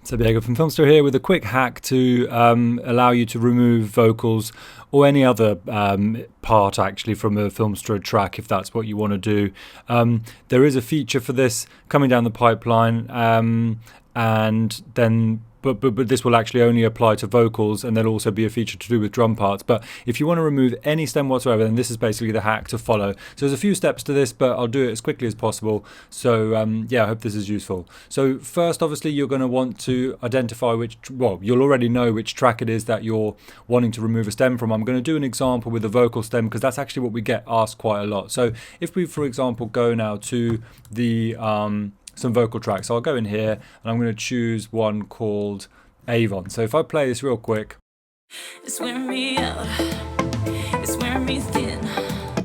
So Diego from Filmstro here with a quick hack to allow you to remove vocals or any other part actually from a Filmstro track if that's what you want to do. There is a feature for this coming down the pipeline, and then but this will actually only apply to vocals, and there'll also be a feature to do with drum parts. But if you want to remove any stem whatsoever, then this is basically the hack to follow. So there's a few steps to this, but I'll do it as quickly as possible. So yeah, I hope this is useful. So first, obviously, you're going to want to identify you'll already know which track it is that you're wanting to remove a stem from. I'm going to do an example with a vocal stem because that's actually what we get asked quite a lot. So if we, for example, go now to the some vocal tracks. So I'll go in here and I'm going to choose one called Avon. So if I play this real quick. It's wearing me out. It's wearing me thin.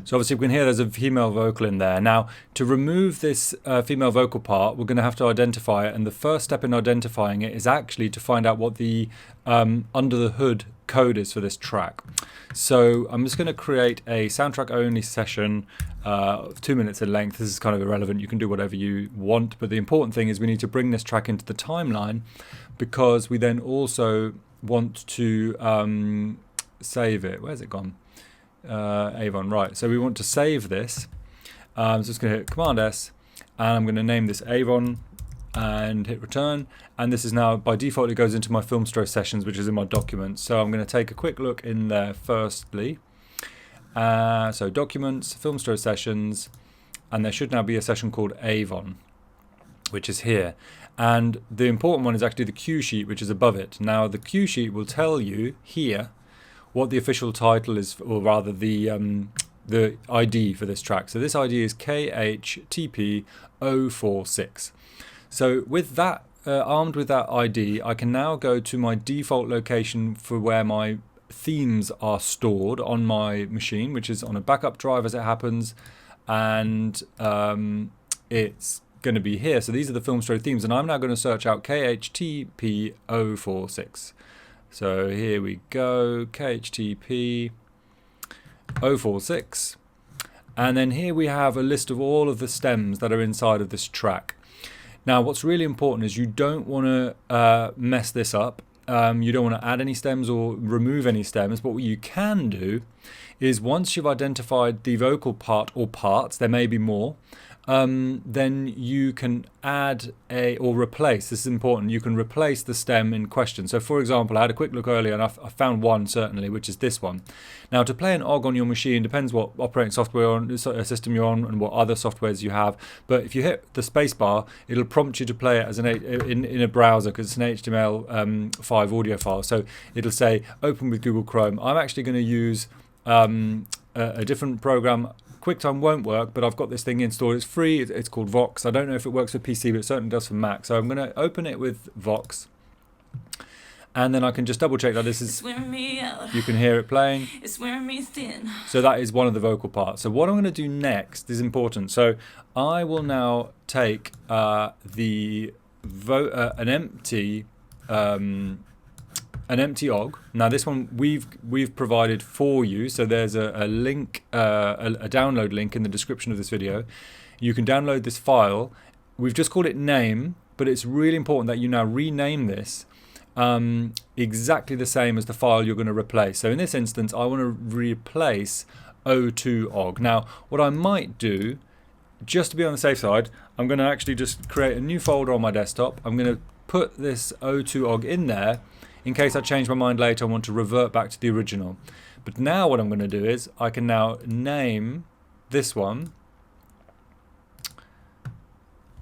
So obviously we can hear there's a female vocal in there. Now to remove this female vocal part, we're going to have to identify it, and the first step in identifying it is actually to find out what the under the hood code is for this track. So I'm just going to create a soundtrack only session of 2 minutes in length. This is kind of irrelevant, you can do whatever you want, but the important thing is we need to bring this track into the timeline because we then also want to save it. Where's it gone? Avon, right. So we want to save this. So I'm just going to hit Command S and I'm going to name this Avon and hit return, and this is now by default it goes into my Filmstro sessions, which is in my documents. So I'm going to take a quick look in there firstly. So documents, Filmstro sessions, and there should now be a session called Avon, which is here, and the important one is actually the cue sheet, which is above it. Now the cue sheet will tell you here what the official title is, or rather the ID for this track. So this ID is KHTP046. So with that, armed with that ID, I can now go to my default location for where my themes are stored on my machine, which is on a backup drive as it happens, and it's going to be here. So these are the Filmstro themes, and I'm now going to search out KHTP046. So here we go, KHTP046, and then here we have a list of all of the stems that are inside of this track. Now what's really important is you don't want to mess this up. You don't want to add any stems or remove any stems, but what you can do is once you've identified the vocal part or parts, there may be more, then you can add or replace. This is important. You can replace the stem in question. So for example, I had a quick look earlier and I found one certainly, which is this one. Now to play an OG on your machine depends what operating software system you're on and what other softwares you have. But if you hit the space bar, it'll prompt you to play it as in a browser because it's an HTML5 audio file. So it'll say open with Google Chrome. I'm actually going to use a different program. QuickTime won't work, but I've got this thing installed. It's free. It's called Vox. I don't know if it works for PC, but it certainly does for Mac. So I'm going to open it with Vox, and then I can just double check that this is. You can hear it playing. It's wearing me thin. So that is one of the vocal parts. So what I'm going to do next is important. So I will now take an empty OG. Now this one we've provided for you, so there's a link, a download link in the description of this video. You can download this file. We've just called it name, but it's really important that you now rename this exactly the same as the file you're going to replace. So in this instance, I want to replace O2 OG. Now what I might do, just to be on the safe side, I'm going to actually just create a new folder on my desktop. I'm going to put this O2 OG in there in case I change my mind later and want to revert back to the original. But now what I'm going to do is I can now name this one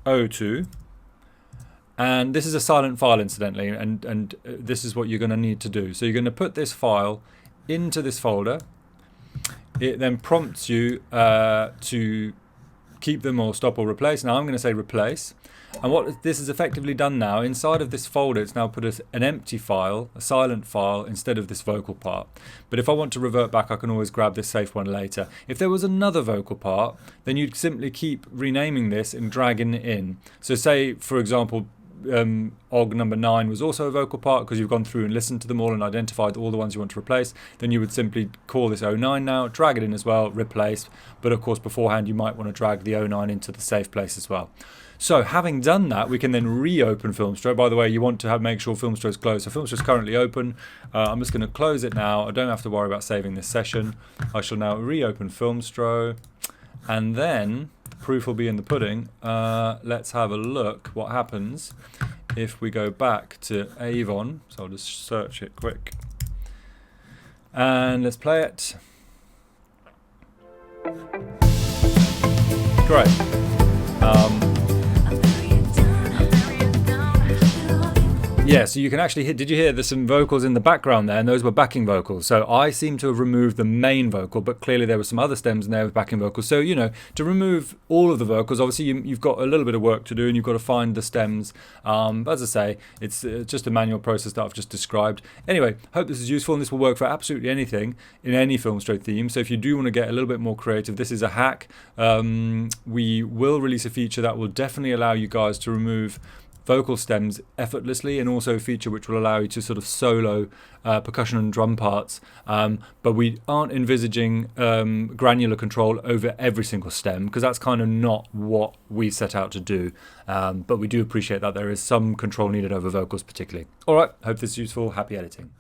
O2, and this is a silent file incidentally, and this is what you're going to need to do. So you're going to put this file into this folder. It then prompts you to keep them or stop or replace. Now I'm going to say replace. And what this has effectively done now, inside of this folder, it's now put an empty file, a silent file, instead of this vocal part. But if I want to revert back, I can always grab this safe one later. If there was another vocal part, then you'd simply keep renaming this and dragging it in. So say, for example, OG number 9 was also a vocal part because you've gone through and listened to them all and identified all the ones you want to replace. Then you would simply call this 09 now, drag it in as well, replace. But of course beforehand you might want to drag the 09 into the safe place as well. So having done that, we can then reopen Filmstro. By the way, you want to make sure Filmstro is closed. So Filmstro is currently open. I'm just going to close it now. I don't have to worry about saving this session. I shall now reopen Filmstro, and then the proof will be in the pudding. Let's have a look what happens if we go back to Avon. So I'll just search it quick. And let's play it. Great. Yeah, so you can actually hear, did you hear there's some vocals in the background there, and those were backing vocals. So I seem to have removed the main vocal, but clearly there were some other stems in there with backing vocals. So, you know, to remove all of the vocals, obviously you've got a little bit of work to do, and you've got to find the stems. But as I say, it's just a manual process that I've just described. Anyway, hope this is useful, and this will work for absolutely anything in any Filmstro theme. So if you do want to get a little bit more creative, this is a hack. We will release a feature that will definitely allow you guys to remove vocal stems effortlessly, and also a feature which will allow you to sort of solo percussion and drum parts, but we aren't envisaging granular control over every single stem, because that's kind of not what we set out to do, but we do appreciate that there is some control needed over vocals particularly. Alright, hope this is useful. Happy editing.